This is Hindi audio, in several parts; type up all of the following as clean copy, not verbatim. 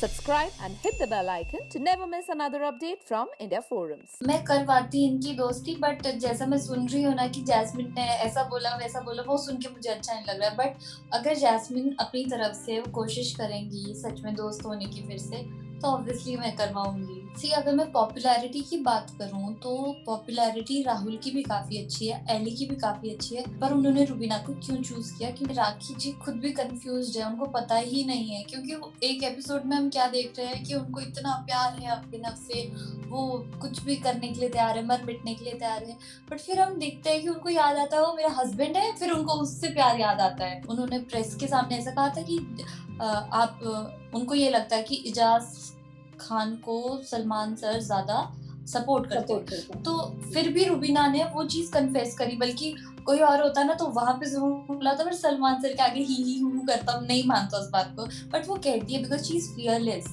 subscribe and hit the bell icon to never miss another update from India Forums. मैं करवाती इनकी दोस्ती, बट जैसा मैं सुन रही हूँ ना कि जैस्मिन ने ऐसा बोला वैसा बोला, वो सुन के मुझे अच्छा नहीं लग रहा है। बट अगर जैस्मिन अपनी तरफ से कोशिश करेंगी सच में दोस्त होने की फिर से, तो ऑब्वियसली मैं करवाऊंगी। सी, अगर मैं पॉपुलैरिटी की बात करूँ तो पॉपुलैरिटी राहुल की भी काफी अच्छी है, एली की भी काफी अच्छी है, पर उन्होंने रुबीना को क्यों चूज किया? क्योंकि राखी जी खुद भी कंफ्यूज्ड है, उनको पता ही नहीं है। क्योंकि एक एपिसोड में हम क्या देख रहे हैं कि उनको इतना प्यार है अपनी नफ से, वो कुछ भी करने के लिए तैयार है, मर मिटने के लिए तैयार है। बट फिर हम देखते हैं कि उनको याद आता है वो मेरा हस्बैंड है, फिर उनको उससे प्यार याद आता है। उन्होंने प्रेस के सामने ऐसा कहा था कि उनको ये लगता है कि इजाज खान को सलमान सर ज्यादा सपोर्ट करते हैं। तो फिर भी रुबीना ने वो चीज कन्फेस करी, बल्कि कोई और होता ना तो वहां पे जरूर बोला था, पर सलमान सर के आगे ही हूँ करता, नहीं मानता उस बात को। बट वो कहती है because she is fearless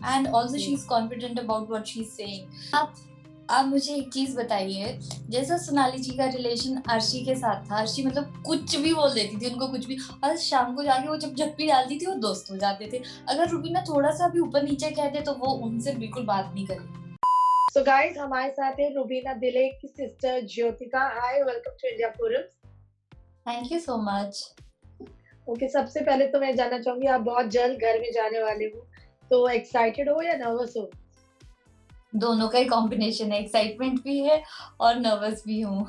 and also she is confident about what she is saying. आप मुझे एक चीज बताइए, जैसा सोनाली जी का रिलेशन अर्शी के साथ था, अर्शी मतलब कुछ भी बोल देती थी उनको, कुछ भी, और शाम को जाके वो जब झप्पी डालती थी वो दोस्त हो जाते थे। अगर रुबीना थोड़ा सा भी ऊपर नीचे कहते तो वो उनसे बिल्कुल बात नहीं करेगी। So guys, हमारे साथ है रुबीना दिलेक की sister Jyotika. Hi, welcome to India forums. Thank you so much. Okay, सबसे पहले तो मैं जानना चाहूंगी, आप बहुत जल्द घर में जाने वाले हो, तो एक्साइटेड हो या नर्वस हो? दोनों का ही कॉम्बिनेशन है, एक्साइटमेंट भी है और नर्वस भी हूँ।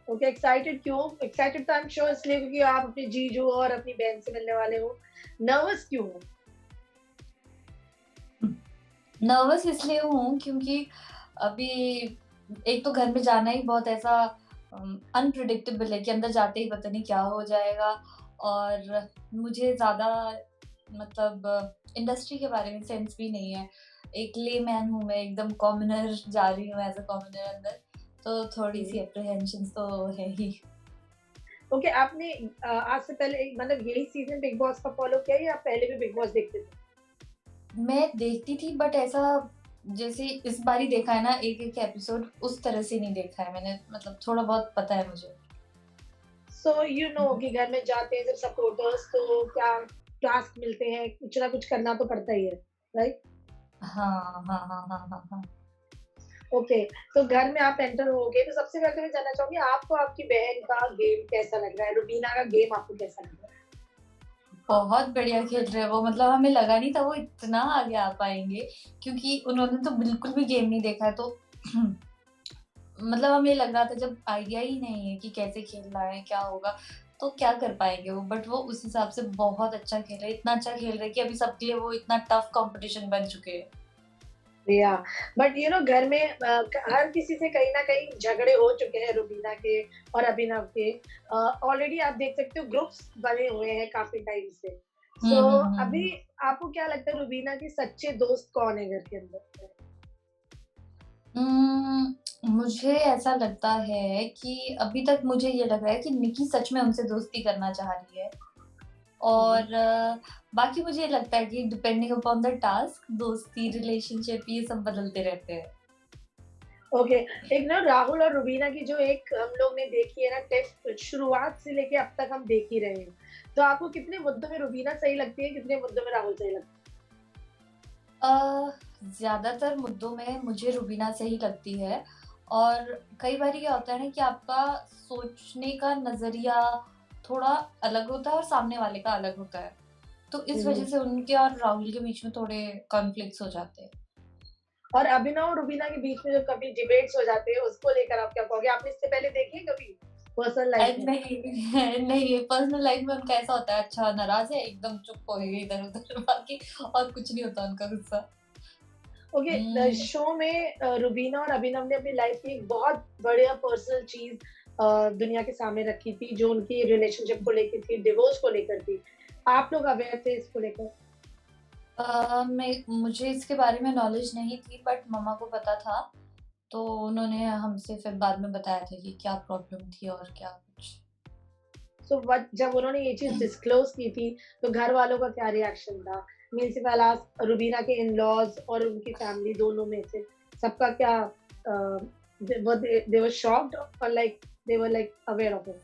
ओके, एक्साइटेड क्यों? एक्साइटेड तो आई एम श्योर इसलिए क्योंकि आप अपने जीजू और अपनी बहन से मिलने वाले हो। नर्वस क्यों हो? नर्वस इसलिए हूँ क्योंकि अभी एक तो घर में जाना ही बहुत ऐसा अनप्रिडिक्टेबल है कि अंदर जाते ही पता नहीं क्या हो जाएगा, और मुझे ज्यादा मतलब इंडस्ट्री के बारे में सेंस भी नहीं है। एक लेमैन हूँ मैं, एकदम कॉमनर जा रही हूँ एज अ कॉमनर अंदर, तो थोड़ी सी अप्रीहेंशंस तो है ही। ओके, आपने आज से पहले मतलब यही सीजन बिग बॉस का फॉलो किया या आप पहले भी बिग बॉस देखते थे? मैं देखती थी, बट ऐसा जैसे इस बार ही देखा है ना एक एक एपिसोड, उस तरह से नहीं देखा है मैंने, मतलब थोड़ा बहुत पता है मुझे। सो यू नो कि घर में जाते हैं जब सपोर्टर्स, तो क्या टास्क मिलते हैं, कुछ ना कुछ करना तो पड़ता ही है, राइट? हाँ हाँ हाँ हाँ हाँ हाँ। ओके, तो घर में आप एंटर हो गए, तो सबसे पहले तो मैं जानना चाहूंगी आपको आपकी बहन का गेम कैसा लग रहा है? रुबीना का गेम आपको कैसा लग रहा है? बहुत बढ़िया खेल रहे हैं वो, मतलब हमें लगा नहीं था वो इतना आगे आ पाएंगे, क्योंकि उन्होंने तो बिल्कुल भी गेम नहीं देखा है। तो मतलब हमें लग रहा था, जब आइडिया ही नहीं है कि कैसे खेलना है क्या होगा, तो क्या कर पाएंगे वो। बट वो उस हिसाब से बहुत अच्छा खेल रहे हैं, इतना अच्छा खेल रहे हैं कि अभी सबके लिए वो इतना टफ कंपटीशन बन चुके हैं। या बट यू नो घर में हर किसी से कहीं ना कहीं झगड़े हो चुके हैं रुबीना के और अभिनव के। ऑलरेडी आप देख सकते हो ग्रुप्स बने हुए हैं काफी टाइम से। सो अभी आपको क्या लगता है रुबीना के सच्चे दोस्त कौन है घर के अंदर? मुझे ऐसा लगता है कि अभी तक मुझे ये लग रहा है कि निकी सच में उनसे दोस्ती करना चाह रही है, और बाकी मुझे लगता है कि डिपेंडिंग अपॉन द टास्क दोस्ती रिलेशनशिप ये सब बदलते रहते हैं। ओके, एक ना राहुल और रुबीना की जो एक हम लोग ने देखी है ना टेस्ट, शुरुआत से लेके अब तक हम देख ही रहे हैं। तो आपको कितने मुद्दों में रुबीना सही लगती है, कितने मुद्दों में राहुल सही लगता ज्यादातर मुद्दों में मुझे रुबीना सही लगती है, और कई बार ये होता है ना कि आपका सोचने का नजरिया थोड़ा अलग होता है और सामने वाले का अलग होता है, तो इस वजह से उनके और राहुल के बीच में थोड़े कॉन्फ्लिक्ट्स हो जाते हैं। और अभिनव और रुबीना के बीच में जब कभी डिबेट्स हो जाते हैं उसको लेकर आप क्या कहोगे? आपने इससे पहले देखी है कभी पर्सनल लाइफ में? नहीं नहीं, पर्सनल लाइफ में उनका ऐसा होता है, अच्छा नाराज है एकदम चुप हो गई इधर उधर, बाकी और कुछ नहीं होता उनका गुस्सा। ओके, शो में रुबीना और अभिनव ने अपनी लाइफ की एक बहुत बढ़िया पर्सनल चीज दुनिया के सामने रखी थी, जो उनकी रिलेशनशिप को लेकर थी, डिवोर्स को लेकर थी। आप लोग अवेयर थे इसको लेकर? मुझे इसके बारे में नॉलेज नहीं थी, बट मम्मा को पता था, तो उन्होंने हमसे फिर बाद में बताया था कि क्या प्रॉब्लम थी और क्या कुछ। सो जब उन्होंने ये चीज डिस्क्लोज की थी तो घर वालों का क्या रिएक्शन था? Means if I ask, Rubina के इन-लॉज और उनकी फैमिली दोनों में से सबका क्या they were shocked or like they were like aware of it?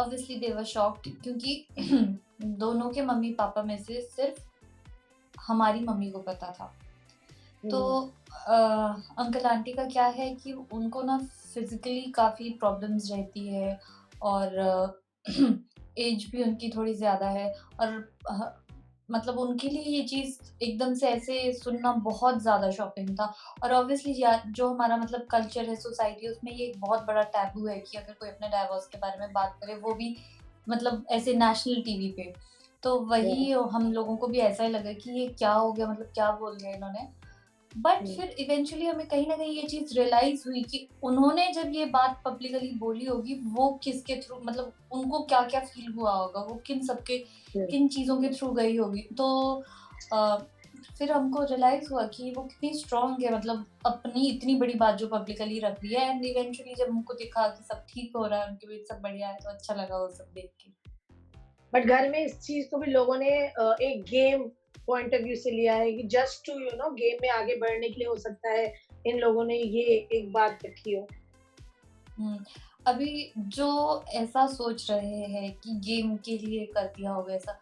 Obviously they were shocked, क्योंकि दोनों के मम्मी पापा में से सिर्फ हमारी मम्मी को पता था। तो अंकल आंटी का क्या है कि उनको ना फिजिकली काफ़ी प्रॉब्लम्स रहती है और एज भी उनकी थोड़ी ज़्यादा है और मतलब उनके लिए ये चीज़ एकदम से ऐसे सुनना बहुत ज़्यादा शॉकिंग था। और ऑब्वियसली जो हमारा मतलब कल्चर है, सोसाइटी है, उसमें ये एक बहुत बड़ा टैबू है कि अगर कोई अपने डाइवोर्स के बारे में बात करे, वो भी मतलब ऐसे नेशनल टीवी पे। तो वही हम लोगों को भी ऐसा ही लगा कि ये क्या हो गया, मतलब क्या बोल दिया इन्होंने। बट फिर इवेंचुअली हमें कहीं न कहीं ये चीज़ रियलाइज़ हुई कि उन्होंने जब ये बात पब्लिकली बोली होगी, वो किसके थ्रू, मतलब उनको क्या-क्या फ़ील हुआ होगा, वो किन चीज़ों के थ्रू गई होगी। तो अ, फिर हमको रियलाइज़ हुआ कि वो कितनी स्ट्रॉन्ग है, मतलब अपनी इतनी बड़ी बात जो पब्लिकली रख दी है। एंड इवेंचुअली जब हमको दिखा कि सब ठीक हो रहा है, उनके बीच सब बढ़िया है, तो अच्छा लगा वो सब देख के। बट घर में इस चीज को भी लोगों ने एक गेम पॉइंट ऑफ व्यू से लिया है कि जस्ट टू गेम में आगे बढ़ने के लिए हो सकता है इन लोगों ने ये एक बात रखी हो। हुँ। अभी जो ऐसा सोच रहे हैं कि गेम के लिए कर दिया होगा ऐसा,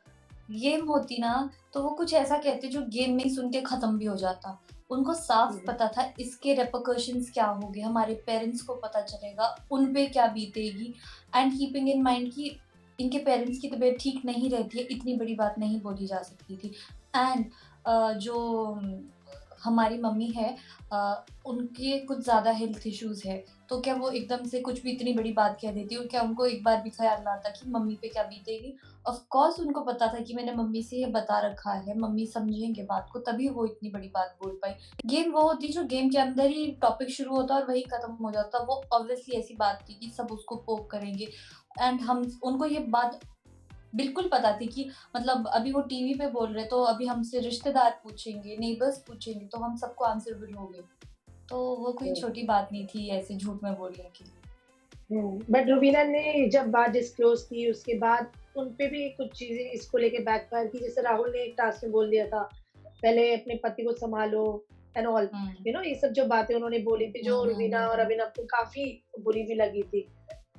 गेम होती ना तो वो कुछ ऐसा कहते जो गेम में ही सुन के खत्म भी हो जाता। उनको साफ हम्म, पता था इसके रिperकशंस क्या होंगे, हमारे पेरेंट्स को पता चलेगा, उन पे क्या बीतेगी। एंड कीपिंग इन माइंड कि इनके पेरेंट्स की तबीयत ठीक नहीं रहती है, इतनी बड़ी बात नहीं बोली जा सकती थी। एंड जो हमारी मम्मी है, उनके कुछ ज़्यादा हेल्थ इश्यूज़ है, तो क्या वो एकदम से कुछ भी इतनी बड़ी बात कह देती? और क्या उनको एक बार भी ख़्याल ना आता कि मम्मी पे क्या बीतेगी? ऑफ़ कोर्स उनको पता था कि मैंने मम्मी से ये बता रखा है, मम्मी समझेंगे बात को, तभी वो इतनी बड़ी बात बोल पाई। गेम वो होती जो गेम के अंदर ही टॉपिक शुरू होता और वहीं खत्म हो जाता। वो ऑब्वियसली ऐसी बात थी कि सब उसको पोक करेंगे। एंड हम उनको ये बात बिल्कुल पता थी कि मतलब अभी वो टीवी पे बोल रहे, तो अभी हमसे रिश्तेदार पूछेंगे, नेबर्स पूछेंगे, तो हम सबको आंसरेबल होंगे। तो वो कोई छोटी बात नहीं थी ऐसे झूठ में बोलने की। बट रुबीना ने जब बात डिस्क्लोज की उसके बाद उन पे भी कुछ चीजें इसको लेके बैकफायर की, जैसे राहुल ने एक टास्क में बोल दिया था पहले अपने पति को संभालो एंड ऑल, हुँ। ये सब जो बातें उन्होंने बोली थी हुँ, जो हुँ, रुबीना हुँ, और हुँ। अभिनव को काफी बुरी भी लगी थी।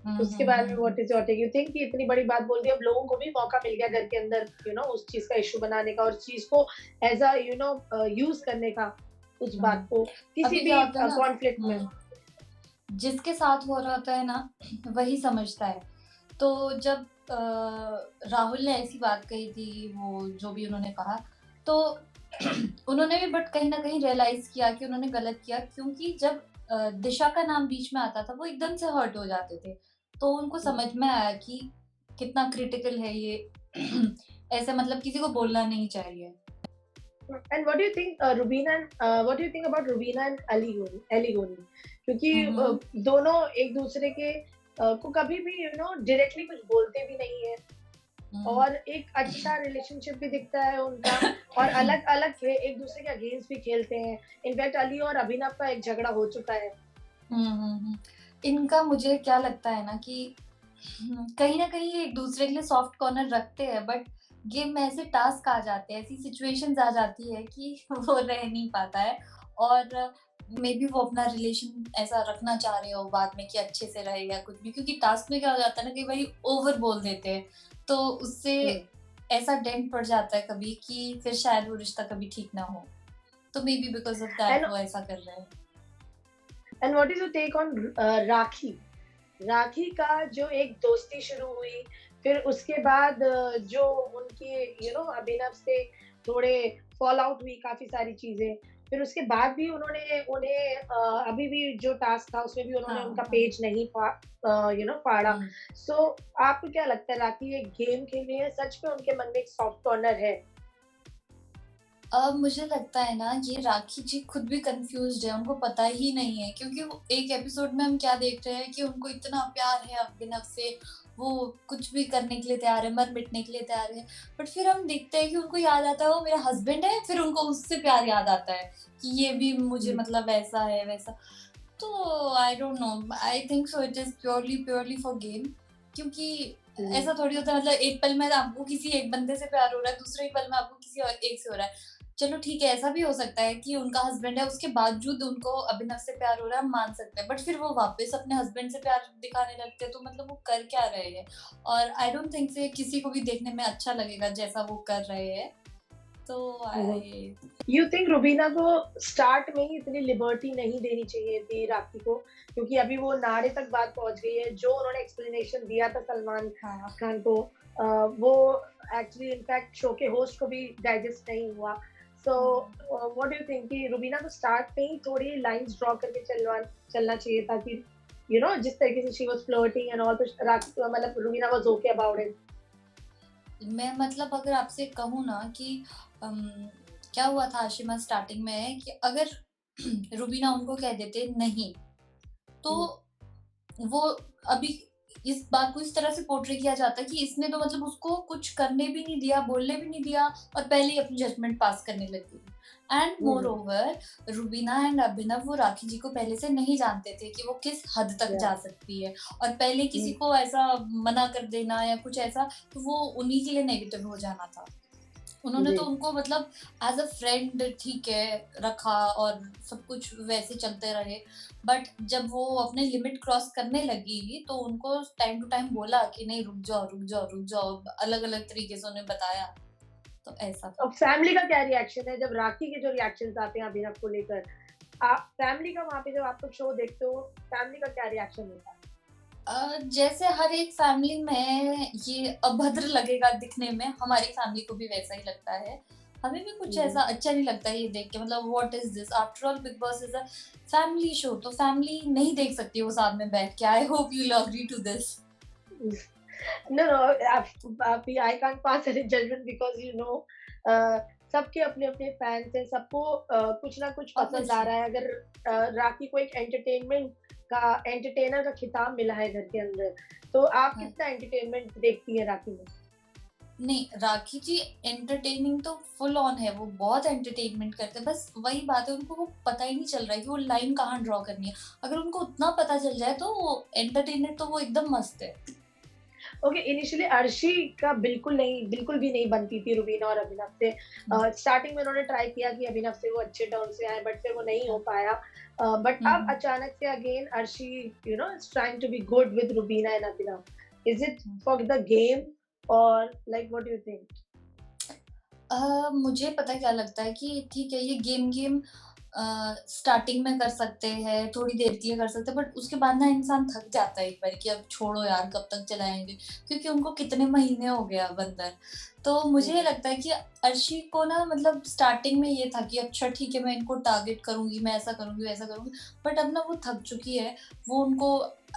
हुँ, उसके हुँ, बारे हुँ, में हुँ। What is your take, you think कि इतनी बड़ी बात बोल दी, अब लोगों को भी मौका मिल गया घर के अंदर उस चीज का इशू बनाने का और चीज को एज अ यूज करने का, उस बात हुँ। को किसी अभी भी क्या होता है ना, कॉन्फ्लिक्ट में। जिसके साथ हो रहा होता है ना, वही समझता है। तो जब राहुल ने ऐसी बात कही थी, वो जो भी उन्होंने कहा, तो उन्होंने भी बट कहीं न कहीं रियलाइज़ किया कि उन्होंने गलत किया, क्योंकि जब दिशा का नाम बीच में आता था, वो एकदम से हर्ट हो जाते थे। तो उनको समझ में आया कि कितना क्रिटिकल है ये। ऐसे मतलब किसी को बोलना नहीं चाहिए। And what do you think Rubina, what do you think about Rubina and Ali गोनी, क्योंकि हुँ, हुँ। दोनों एक दूसरे के को कभी भी डायरेक्टली कुछ बोलते भी नहीं है हुँ। और एक अच्छा रिलेशनशिप भी दिखता है उनका, और अलग अलग एक दूसरे के अगेंस्ट भी खेलते हैं। इनफैक्ट अली और अभिनव का एक झगड़ा हो चुका है। हुँ, हुँ, हुँ। इनका मुझे क्या लगता है ना कि कहीं न कहीं ये एक-दूसरे के लिए सॉफ्ट कॉर्नर रखते हैं, बट गेम में ऐसे टास्क आ जाते हैं, ऐसी सिचुएशंस आ जाती है कि वो रह नहीं पाता है। और मेबी वो अपना रिलेशन ऐसा रखना चाह रहे हो बाद में कि अच्छे से रहे या कुछ भी, क्योंकि टास्क में क्या हो जाता है ना, कई बारी ओवर बोल देते हैं, तो उससे हम्म। ऐसा डेंट पड़ जाता है कभी कि फिर शायद वो रिश्ता कभी ठीक ना हो। तो maybe because of that and वो ऐसा कर रहे हैं। And what is your take on Rakhi, Rakhi का जो एक दोस्ती शुरू हुई, फिर उसके बाद जो उनकी अभिनव से थोड़े फॉल आउट हुई काफी सारी चीजें, फिर उसके बाद भी उन्होंने उन्हें अभी भी जो टास्क था उसमें भी उन्होंने हाँ, उनका हाँ। पेज नहीं फाड़ा। हुँ। सो आपको क्या लगता है राखी एक गेम खेल रही है, सच में उनके मन में एक सॉफ्ट कॉर्नर है? मुझे लगता है ना, ये राखी जी खुद भी कन्फ्यूज़्ड है, उनको पता ही नहीं है, क्योंकि वो एक एपिसोड में हम क्या देख रहे हैं कि उनको इतना प्यार है अभिनव से, वो कुछ भी करने के लिए तैयार है, मर-मिटने के लिए तैयार है। बट फिर हम देखते हैं कि उनको याद आता है वो मेरा हस्बैंड है, फिर उनको उससे प्यार याद आता है कि ये भी मुझे हम्म, मतलब ऐसा है, वैसा। तो I don't know, I think so it is purely purely for game, क्योंकि हम्म, ऐसा थोड़ी होता है, मतलब एक पल में आपको किसी एक बंदे से प्यार हो रहा है, दूसरे ही पल में आपको किसी और एक से हो रहा है। चलो ठीक है, ऐसा भी हो सकता है कि उनका हस्बैंड है, उसके बावजूद उनको अभिनव से प्यार हो रहा है, हम मान सकते हैं। बट फिर वो वापस अपने हस्बैंड से प्यार दिखाने लगते हैं, तो मतलब वो कर क्या रहे हैं? और आई डोंट थिंक से किसी को भी देखने में अच्छा लगेगा जैसा वो कर रहे हैं। तो हम्म। आई यू थिंक रुबीना को स्टार्ट में ही इतनी लिबर्टी नहीं देनी चाहिए थी राखी को, क्योंकि अभी वो नारे तक बात पहुंच गई है, जो उन्होंने एक्सप्लेनेशन दिया था सलमान हाँ खान को, वो एक्चुअली इनफैक्ट शो के होस्ट को भी डाइजेस्ट नहीं हुआ। सो हाँ व्हाट डू यू थिंक कि रुबीना को स्टार्ट में ही थोड़ी लाइंस ड्रॉ करके चलना चाहिए था कि जिस तरीके से she was flirting and all, तो राखी मतलब Rubina was okay about it. मैं मतलब अगर आपसे कहूँ ना कि अम, क्या हुआ था आशिमा स्टार्टिंग में कि अगर रुबीना उनको कह देते नहीं तो वो अभी इस बात को इस तरह से पोर्ट्रे किया जाता है कि इसने तो मतलब उसको कुछ करने भी नहीं दिया, बोलने भी नहीं दिया और पहले ही अपनी जजमेंट पास करने लगी। And moreover Rubina and Abhinav वो राखी जी को पहले से नहीं जानते थे कि वो किस हद तक Yeah. जा सकती है, और पहले किसी को ऐसा मना कर देना या कुछ ऐसा तो वो उन्हीं के लिए नेगेटिव हो जाना था। उन्होंने तो जी। उनको मतलब एज अ फ्रेंड ठीक है रखा और सब कुछ वैसे चलते रहे, बट जब वो अपने लिमिट क्रॉस करने लगी तो उनको टाइम टू टाइम बोला कि नहीं रुक जाओ रुक जाओ रुक जाओ, अलग अलग तरीके से उन्हें बताया, तो ऐसा था। अब फैमिली का क्या रिएक्शन है जब राखी के जो रिएक्शंस आते हैं अभिनव को लेकर? आप फैमिली का वहाँ पे जब आप लोग शो देखते हो, फैमिली का क्या रिएक्शन होता है? जैसे हर एक फैमिली में ये अभद्र लगेगा दिखने में, हमारी फैमिली को भी वैसा ही लगता है। हमें भी कुछ ऐसा अच्छा नहीं लगता है ये देख के, मतलब what is this, after all Bigg Boss is a family show, तो फैमिली नहीं देख सकती वो साथ में बैठ के। I hope you will agree to this. No, no, I can't pass any judgment because सबके अपने अपने फैंस हैं, सबको कुछ ना कुछ पसंद आ ऑब्वियसली रहा है। अगर राखी को एक एंटरटेनर का खिताब मिला है घर के अंदर, तो आप हाँ। कितना एंटरटेनमेंट देखती है राखी में? नहीं, राखी जी एंटरटेनिंग तो फुल ऑन है, वो बहुत एंटरटेनमेंट करते हैं, बस वही बात है उनको वो पता ही नहीं चल रहा है कि वो लाइन कहाँ ड्रॉ करनी है। अगर उनको उतना पता चल जाए तो वो एंटरटेनर तो वो एकदम मस्त है। ओके, इनिशियली अर्शी का बिल्कुल भी नहीं बनती थी रुबीना और अभिनव से। स्टार्टिंग में उन्होंने ट्राई किया कि अभिनव से वो अच्छे टर्म से आए, बट फिर वो नहीं हो पाया। बट अब अचानक से again Arshi is trying to be good with Rubina and Abhinav. Is it for the game और like what do you think? मुझे पता क्या लगता है कि ठीक है ये गेम स्टार्टिंग में कर सकते हैं, थोड़ी देर के लिए कर सकते हैं, बट उसके बाद ना इंसान थक जाता है एक बार कि अब छोड़ो यार कब तक चलाएंगे, क्योंकि उनको कितने महीने हो गए अब अंदर। तो मुझे ये लगता है कि अर्शी को ना मतलब स्टार्टिंग में ये था कि अच्छा ठीक है मैं इनको टारगेट करूंगी, मैं ऐसा करूंगी वैसा करूंगी, बट अब ना वो थक चुकी है। वो उनको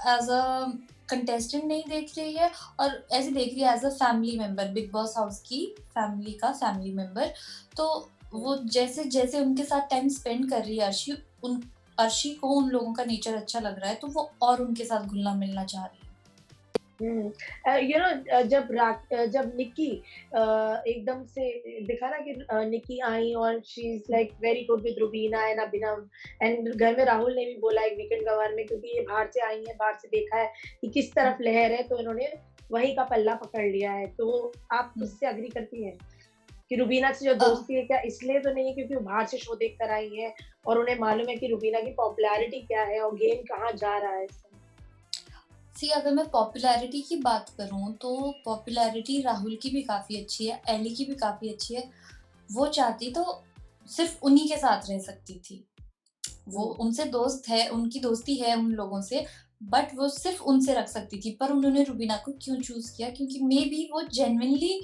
एज अ कंटेस्टेंट नहीं देख रही है और ऐसे देख रही है as a family member, Bigg Boss house की फैमिली का फैमिली मेंबर। तो वो जैसे जैसे उनके साथ टाइम स्पेंड कर रही है अर्शी को उन लोगों का नेचर अच्छा लग रहा है तो वो और उनके साथ घुलना मिलना चाह रही है। जब निक्की एकदम से दिखा ना कि निक्की आई और she is like very good with Rubina and Abhinav, and घर में राहुल ने भी बोला एक वीकेंड गवार में, क्योंकि ये बाहर से आई है, बाहर से देखा है कि किस तरफ लहर है, तो इन्होंने वही का पल्ला पकड़ लिया है। तो आप उससे अग्री करती हैं कि रुबीना से जो दोस्ती है क्या इसलिए तो नहीं है क्योंकि वो बाहर से शो देख कर आई है और उन्हें मालूम है कि रुबीना की पॉपुलैरिटी क्या है और गेम कहाँ जा रहा है? सी अगर मैं पॉपुलैरिटी की बात करूं तो पॉपुलैरिटी राहुल की भी काफी अच्छी है, एली की भी काफी अच्छी है। वो चाहती तो सिर्फ उन्हीं के साथ रह सकती थी, वो उनसे दोस्त है, उनकी दोस्ती है उन लोगों से, बट वो सिर्फ उनसे रख सकती थी। पर उन्होंने रुबीना को क्यों चूज किया? क्योंकि मे बी वो जेन्युइनली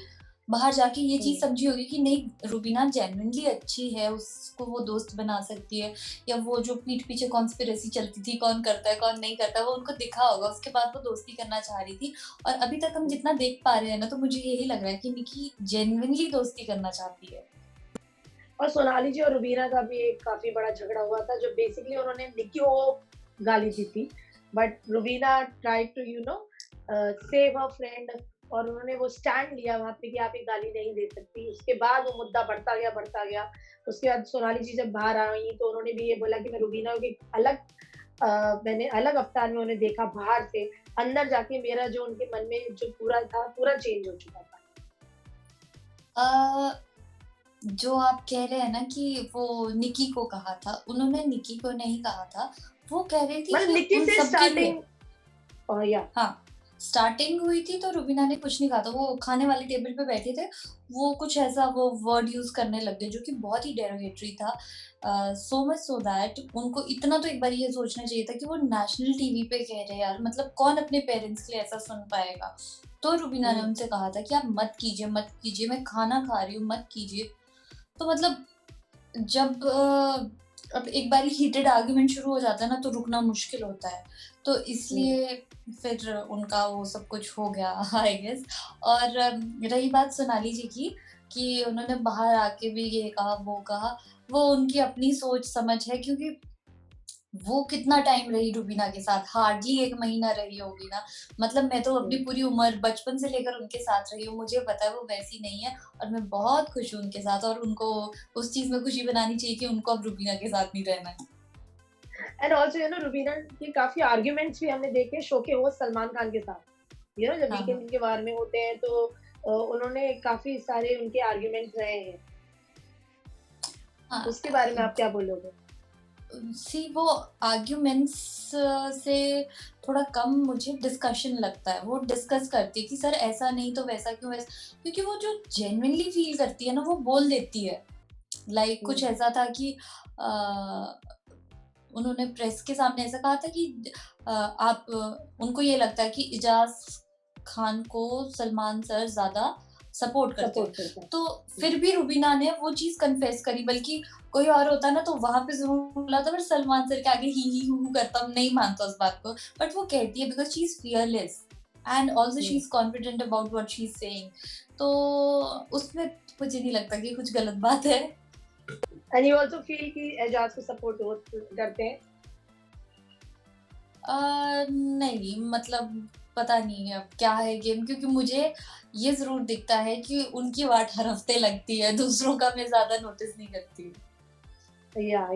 बाहर जाके ये चीज समझी होगी कि नहीं रुबीना जेन्युइनली अच्छी है, उसको वो दोस्त बना सकती है, या वो जो पीठ पीछे कॉन्स्पिरेसी चलती थी कौन करता है कौन नहीं करता वो उनको दिखा होगा, उसके बाद वो दोस्ती करना चाह रही थी। और अभी तक हम जितना देख पा रहे हैं ना तो मुझे यही लग रहा है कि निकी जेन्युइनली दोस्ती करना चाहती है। और सोनाली जी और रुबीना का भी एक काफी बड़ा झगड़ा हुआ था, जो बेसिकली उन्होंने निक्की को गाली दी थी, but Rubina tried to save her friend, और उन्होंने वो स्टैंड लिया वहां पे कि आप ये गाली नहीं दे सकती। उसके बाद वो मुद्दा बढ़ता गया। उसके बाद सोनाली जी जब बाहर आई तो उन्होंने भी ये बोला कि मैं रुबीना की मैंने अलग अवतार में उन्हें देखा, बाहर से अंदर जाके मेरा जो उनके मन में जो पूरा था पूरा चेंज हो चुका था। जो आप कह रहे हैं ना कि वो निकी को कहा था, उन्होंने निकी को नहीं कहा था, वो कह रही थी मतलब कि निक्की उन से सबके लिए। स्टार्टिंग या हाँ, स्टार्टिंग हुई थी तो रुबीना ने कुछ नहीं कहा था, वो खाने वाले टेबल पे बैठे थे, वो कुछ ऐसा वो वर्ड यूज़ करने लग गए जो कि बहुत ही डेरोगेटरी था। सो मच सो दैट उनको इतना तो एक बार ये सोचना चाहिए था कि वो नेशनल टीवी पे कह रहे हैं यार, मतलब कौन अपने पेरेंट्स के लिए ऐसा सुन पाएगा? तो रुबीना ने हम्म। उनसे कहा था कि आप मत कीजिए, मैं खाना खा रही हूँ, मत कीजिए। तो मतलब जब अब एक बारी हीटेड आर्ग्यूमेंट शुरू हो जाता है ना तो रुकना मुश्किल होता है। तो इसलिए फिर उनका वो सब कुछ हो गया आई गेस। और रही बात सोनाली जी की कि उन्होंने बाहर आके भी ये कहा, वो कहा, वो उनकी अपनी सोच समझ है क्योंकि वो कितना टाइम रही रुबीना के साथ, हार्डली 1 महीना रही होगी ना। मतलब मैं तो अपनी पूरी उम्र बचपन से लेकर उनके साथ रही हूँ, मुझे पता है वो वैसी नहीं है और मैं बहुत खुश हूँ उनके साथ और उनको उस चीज़ में खुशी बनानी चाहिए कि उनको अब रुबीना के साथ नहीं रहना है। एंड ऑल्सो रुबीना की काफी आर्ग्यूमेंट्स भी हमने देखे शो के होस्ट सलमान खान के साथ। जब हाँ, हाँ। वीकेंड के बारे में होते हैं तो उन्होंने काफी सारे उनके आर्ग्यूमेंट्स रहे हैं। हाँ, उसके बारे में आप क्या बोलोगे? सी वो आर्ग्यूमेंट्स से थोड़ा कम मुझे डिस्कशन लगता है। वो डिस्कस करती है कि सर ऐसा नहीं तो वैसा क्यों ऐसा, क्योंकि वो जो जेन्युइनली फ़ील करती है ना वो बोल देती है। लाइक कुछ हम्म। ऐसा था कि अ, उन्होंने प्रेस के सामने ऐसा कहा था कि आप उनको ये लगता है कि इजाज़ खान को सलमान सर ज़्यादा सपोर्ट करते हैं। सपोर्ट करता है। तो फिर भी रुबीना ने वो चीज़ कन्फेस करी, बल्कि कोई और होता ना तो वहाँ पे ज़रूर बोला था, पर सलमान सर के आगे ही हू करता, नहीं मानता उस बात को। बट वो कहती है because she is fearless and also she hmm. Is confident about what she is saying. तो उसमें मुझे नहीं लगता कि कुछ गलत बात है। एंड यू आल्सो फील कि एजाज को सपोर्ट करते हैं? नहीं मतलब पता नहीं अब क्या है गेम, क्योंकि मुझे ये ज़रूर दिखता है कि उनकी वाट हर हफ्ते लगती है, दूसरों का मैं ज़्यादा नोटिस नहीं करती। या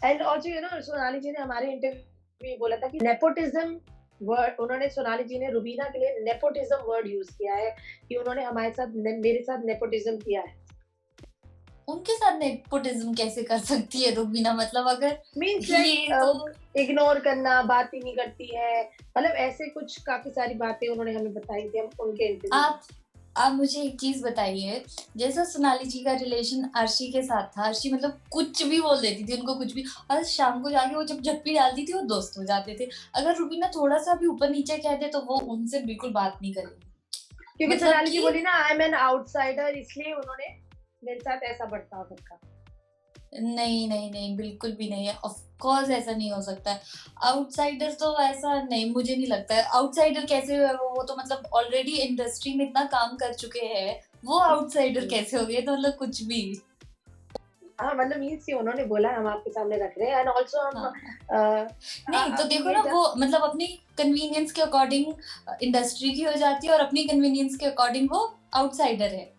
एंड ऑल्सो सोनाली जी ने हमारे इंटरव्यू में बोला था कि नेपोटिज्म वर्ड, उन्होंने सोनाली जी ने रुबीना के लिए नेपोटिज्म वर्ड यूज किया है कि उन्होंने हमारे साथ मेरे साथ नेपोटिज्म किया है। उनके साथ नेपोटिज़्म कैसे कर सकती है रुबीना, मतलब अगर मीन्स लाइक ये तो इग्नोर करना, बात ही नहीं करती है, मतलब ऐसे कुछ काफी सारी बातें उन्होंने हमें बताई थी हम उनके इंटरव्यू में। आप आप मुझे एक चीज़ बताइए, जैसा सोनाली जी का रिलेशन अर्शी के साथ था, अर्शी मतलब कुछ भी बोल देती थी उनको, कुछ भी, और शाम को जाके वो जब झप्पी डालती थी वो दोस्त हो जाते थे। अगर रुबीना थोड़ा-सा भी ऊपर-नीचे कह दे तो वो उनसे बिल्कुल बात नहीं करेगी। क्योंकि मतलब सोनाली जी कि बोली ना, आई एम एन आउटसाइडर, इसलिए उन्होंने मेरे साथ ऐसा बर्ताव रखा। नहीं, नहीं, नहीं, बिल्कुल भी नहीं है। ऑफ़ कोर्स ऐसा नहीं हो सकता है। आउटसाइडर तो ऐसा नहीं, मुझे नहीं लगता है। आउटसाइडर कैसे हुए वो तो मतलब ऑलरेडी इंडस्ट्री में इतना काम कर चुके हैं। वो आउटसाइडर हम्म। कैसे हो गए? तो मतलब कुछ भी। हाँ, मतलब मीन्स ये उन्होंने बोला, हम आपके सामने रख रहे हैं एंड ऑल्सो हम हाँ। नहीं, तो अभी देखो ये ना जब वो मतलब अपनी कन्वीनियंस के अकॉर्डिंग इंडस्ट्री की हो जाती है और अपनी कन्वीनियंस के अकॉर्डिंग वो आउटसाइडर है।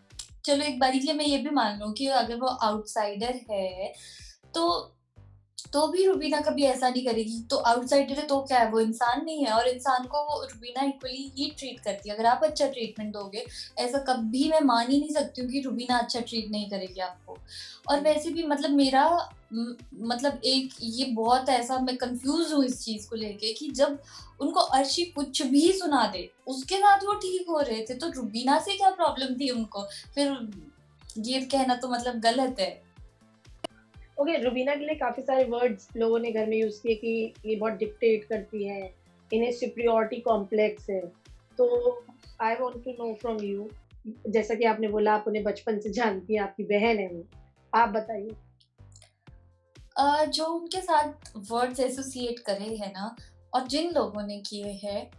चलो एक बारी के लिए मैं ये भी मान लूँ कि अगर वो आउटसाइडर है, तो भी रुबीना कभी ऐसा नहीं करेगी। तो आउटसाइडर है तो क्या है, वो इंसान नहीं है, और इंसान को वो रुबीना इक्वली ही ट्रीट करती है। अगर आप अच्छा ट्रीटमेंट दोगे, ऐसा कभी मैं मान ही नहीं सकती हूँ कि रुबीना अच्छा ट्रीट नहीं करेगी आपको। और वैसे भी मतलब मेरा मतलब एक ये बहुत ऐसा मैं कन्फ्यूज़ हूँ इस चीज़ को लेके कि जब उनको अर्शी कुछ भी सुना दे, उसके साथ वो ठीक हो रहे थे, तो रुबीना से क्या प्रॉब्लम थी उनको? फिर ये कहना तो मतलब गलत है। ओके, रुबीना के लिए काफी सारे वर्ड्स लोगों ने घर में यूज किए कि ये बहुत डिक्टेट करती है, इन्हें सुपीरियॉरिटी कॉम्प्लेक्स है। तो I want to know from you, जैसा कि आपने बोला आप उन्हें बचपन से जानती हैं, आपकी बहन है वो, आप बताइए। जो उनके साथ वर्ड्स एसोसिएट करे हैं ना और जिन लोगों ने किए हैं,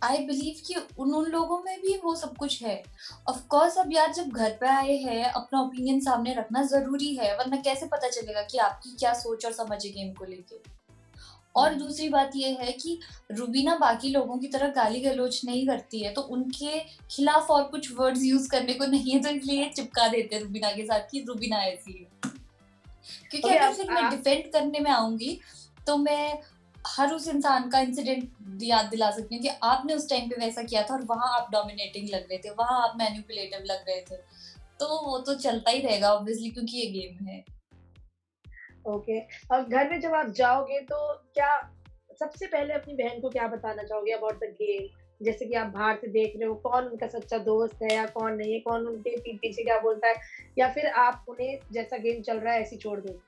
आई बिलीव कि उन उन लोगों में भी वो सब कुछ है। ऑफ कोर्स अब यार जब घर पे आए हैं अपना ओपिनियन सामने रखना ज़रूरी है, वरना कैसे पता चलेगा कि आपकी क्या सोच और समझ है गेम को लेके। और दूसरी बात ये है कि रुबीना बाकी लोगों की तरह गाली-गलौच नहीं करती है, तो उनके खिलाफ और कुछ वर्ड्स यूज़ करने को नहीं है, तो इसलिए चिपका देते हैं रुबीना के साथ कि रुबीना ऐसी है। क्योंकि ओके, अगर अब फिर मैं आप डिफेंड करने में आऊँगी, तो मैं हर उस इंसान का इंसिडेंट याद दिला सकती हूँ कि आपने उस टाइम पे वैसा किया था और वहाँ आप डोमिनेटिंग लग रहे थे, वहाँ आप मैनिपुलेटिव लग रहे थे। तो वो तो चलता ही रहेगा ऑब्वियसली, क्योंकि ये गेम है। ओके, अब घर में जब आप जाओगे तो क्या सबसे पहले अपनी बहन को क्या बताना चाहोगे अबाउट द गेम? जैसे कि आप बाहर से देख रहे हो, कौन उनका सच्चा दोस्त है या कौन नहीं है, कौन उनके पीठ पीछे क्या बोलता है, या फिर आप उन्हें जैसा गेम चल रहा है ऐसे ही छोड़ दोगे?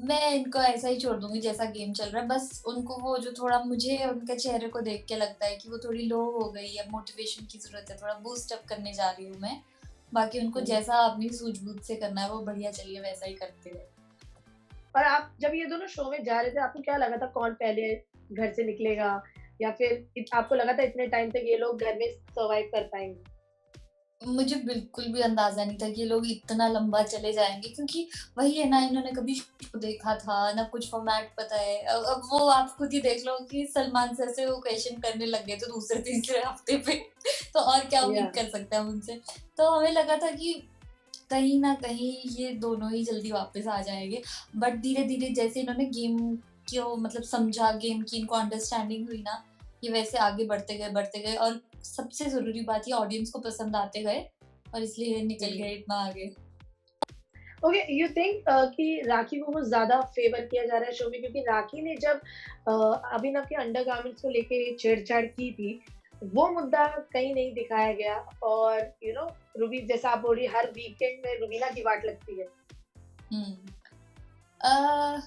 मैं इनको ऐसा ही छोड़ दूंगी जैसा गेम चल रहा है। बस उनको वो जो थोड़ा मुझे उनके चेहरे को देख के लगता है कि वो थोड़ी लो हो गई है, मोटिवेशन की जरूरत है, थोड़ा बूस्ट अप करने जा रही हूँ मैं। बाकी उनको हुँ। जैसा अपनी सूझबूझ से करना है वो बढ़िया चलिए वैसा ही करते हैं। और आप जब ये दोनों शो में जा रहे थे, आपको क्या लगा था कौन पहले घर से निकलेगा? या फिर आपको लगा था इतने टाइम तक ये लोग घर में सर्वाइव कर पाएँगे? मुझे बिल्कुल भी अंदाजा नहीं था कि ये लोग इतना लंबा चले जाएंगे, क्योंकि वही है ना, इन्होंने कभी शो देखा था ना, कुछ फॉर्मेट पता है। अब वो आप खुद ही देख लो कि सलमान सर से वो क्वेश्चन करने लग गए थे दूसरे तीसरे हफ्ते पे तो और क्या या उम्मीद कर सकते हैं हम उनसे। तो हमें लगा था कि कहीं ना कहीं ये दोनों ही जल्दी वापस आ जाएंगे। बट धीरे धीरे जैसे इन्होंने गेम को मतलब समझा, गेम की इनको अंडरस्टैंडिंग हुई ना, ये वैसे आगे बढ़ते गए और सबसे जरूरी बात ये ऑडियंस को पसंद आते गए और इसलिए ये निकल हुँ। गए इतना आगे। ओके, यू थिंक कि राखी को बहुत ज़्यादा फ़ेवर किया जा रहा है शो में, क्योंकि राखी ने जब अभिनव के अंडरगारमेंट्स को लेके छेड़छाड़ की थी, वो मुद्दा कहीं नहीं दिखाया गया। और रूबी जैसा आप बोल रही हर वीकेंड में रुबीना की वाट लगती है। हम्म अ,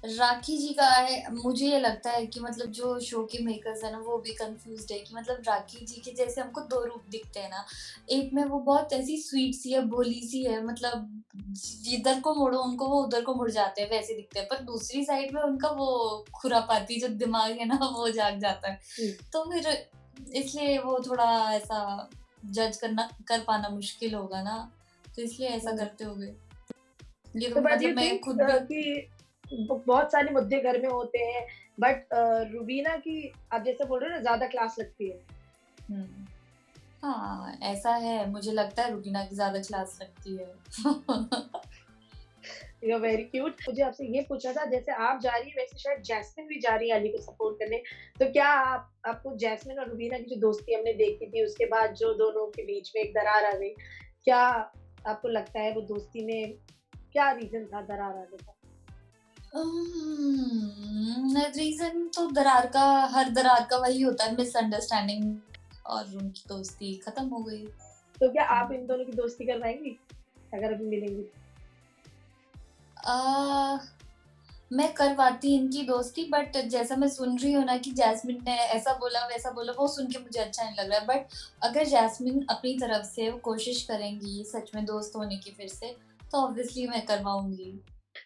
राखी जी का है, मुझे ये लगता है कि मतलब जो शो के मेकर्स है ना वो भी कंफ्यूज्ड है कि मतलब राखी जी के जैसे हमको दो रूप दिखते हैं ना। एक में वो बहुत ऐसी स्वीट सी है, भोली सी है, मतलब जिधर को मुड़ो उनको वो उधर को मुड़ जाते हैं वैसे दिखते हैं, पर दूसरी साइड में उनका वो खुरापाती जो दिमाग है ना वो जाग जाता है। हुँ। तो फिर इसलिए वो थोड़ा ऐसा जज करना कर पाना मुश्किल होगा ना, तो इसलिए ऐसा हुँ। करते होंगे। ये तो तो बट यू मतलब मैं थिंक खुद भी। कि बहुत सारे मुद्दे घर में होते हैं, बट रुबीना की आप जैसे बोल रहे हो ना ज़्यादा क्लास लगती है। हम्म हाँ, ऐसा है, मुझे लगता है रुबीना की ज्यादा क्लास लगती है। You are very cute. मुझे आपसे ये पूछना था, जैसे आप जा रही है वैसे शायद जैस्मिन भी जा रही है अली को सपोर्ट करने। तो क्या आपको जैस्मिन और रुबीना की जो दोस्ती हमने देखी थी उसके बाद जो दोनों के बीच में एक दरार आ गई, क्या आपको लगता है वो दोस्ती में क्या रीज़न था दरार आने का? रीजन तो हर दरार का वही होता है, मिसअंडरस्टैंडिंग, और उनकी दोस्ती खत्म हो गई। तो क्या आप इन हम्म। दोनों की दोस्ती करवाएँगी? अगर अभी मिलेंगी तो? आ, मैं करवाती इनकी दोस्ती, बट जैसा मैं सुन रही हूँ ना कि जैस्मिन ने ऐसा बोला वैसा बोला, वो सुन के मुझे अच्छा नहीं लग रहा है। बट अगर जैस्मिन अपनी तरफ से वो कोशिश करेंगी सच में दोस्त होने की फिर से, तो ऑब्वियसली मैं करवाऊंगी।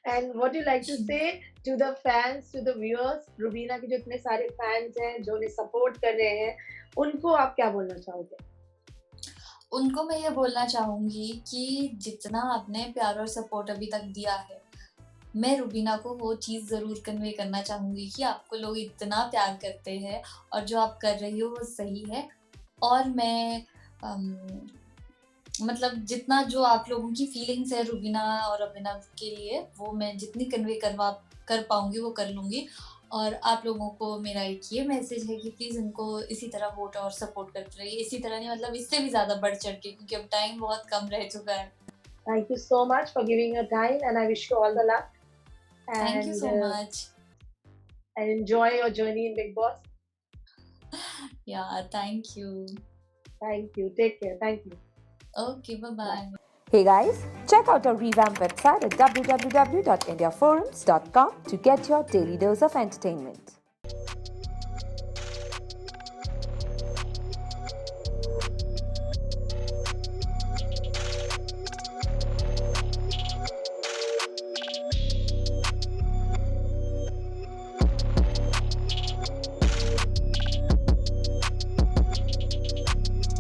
And what you like to say to the fans, to the viewers, Rubina के जो इतने सारे फैन्स हैं, जो उन्हें सपोर्ट कर रहे हैं, उनको आप क्या बोलना चाहोगे? उनको मैं ये बोलना चाहूंगी कि जितना आपने प्यार और सपोर्ट अभी तक दिया है, मैं रुबीना को वो चीज़ ज़रूर कन्वे करना चाहूंगी कि आपको लोग इतना प्यार करते हैं और जो आप कर रही हो वो सही है। और मैं मतलब जितना जो आप लोगों की फीलिंग्स है रुबीना और अभिनव के लिए, वो मैं जितनी कन्वे कर पाऊंगी वो कर लूंगी। और आप लोगों को मेरा एक ये मैसेज है कि प्लीज़ इनको इसी तरह वोट और सपोर्ट करते रहिए, इसी तरह नहीं मतलब इससे भी ज़्यादा बढ़ चढ़ के, क्योंकि अब टाइम बहुत कम रह चुका है। Thank you so much for giving your time, and I wish you all the luck. Thank you And so much. and enjoy your journey in Big Boss. या thank you. Thank you. Take care. Thank you. Okay, bye Bye. Bye. Hey guys, check out our revamped website at www.indiaforums.com to get your daily dose of entertainment.